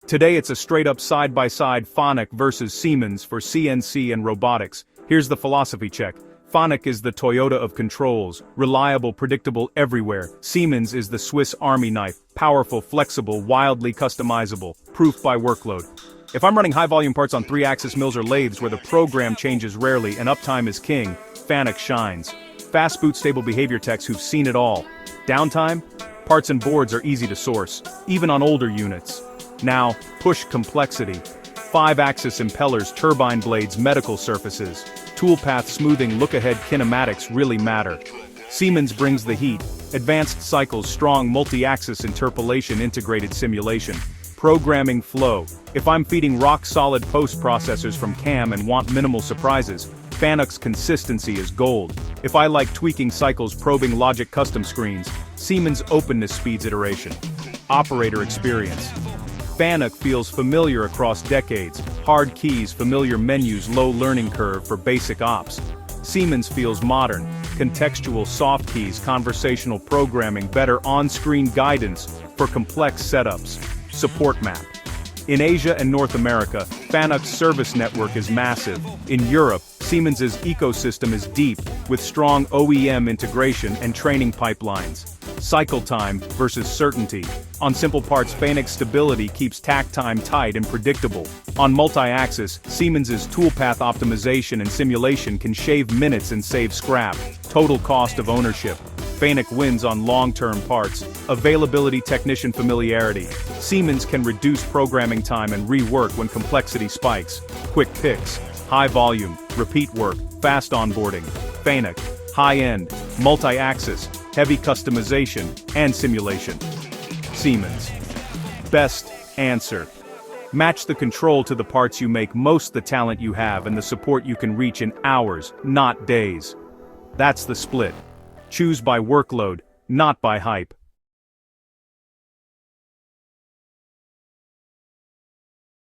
Today it's a straight-up side-by-side FANUC versus Siemens for CNC and robotics. Here's the philosophy check. FANUC is the Toyota of controls, reliable, predictable everywhere. Siemens is the Swiss Army knife, powerful, flexible, wildly customizable, proof by workload. If I'm running high-volume parts on 3-axis mills or lathes where the program changes rarely and uptime is king, FANUC shines. Fast boot stable behavior techs who've seen it all. Downtime? Parts and boards are easy to source, even on older units. Now, push complexity. 5-axis impellers, turbine blades, medical surfaces. Toolpath smoothing, look-ahead kinematics really matter. Siemens brings the heat. Advanced cycles, strong multi-axis interpolation, integrated simulation. Programming flow. If I'm feeding rock-solid post-processors from CAM and want minimal surprises, FANUC's consistency is gold. If I like tweaking cycles, probing logic custom screens, Siemens openness speeds iteration. Operator experience. FANUC feels familiar across decades, hard keys, familiar menus, low learning curve for basic ops. Siemens feels modern, contextual soft keys, conversational programming, better on-screen guidance for complex setups. Support map. In Asia and North America, FANUC's service network is massive. In Europe, Siemens's ecosystem is deep, with strong OEM integration and training pipelines. Cycle time versus certainty. On simple parts, FANUC's stability keeps takt time tight and predictable. On multi-axis, Siemens's toolpath optimization and simulation can shave minutes and save scrap. Total cost of ownership. FANUC wins on long-term parts. Availability, technician familiarity. Siemens can reduce programming time and rework when complexity spikes. Quick picks. High volume, repeat work, fast onboarding. FANUC. High-end, multi-axis, heavy customization, and simulation. Siemens. Best answer. Match the control to the parts you make, most the talent you have, and the support you can reach in hours, not days. That's the split. Choose by workload, not by hype.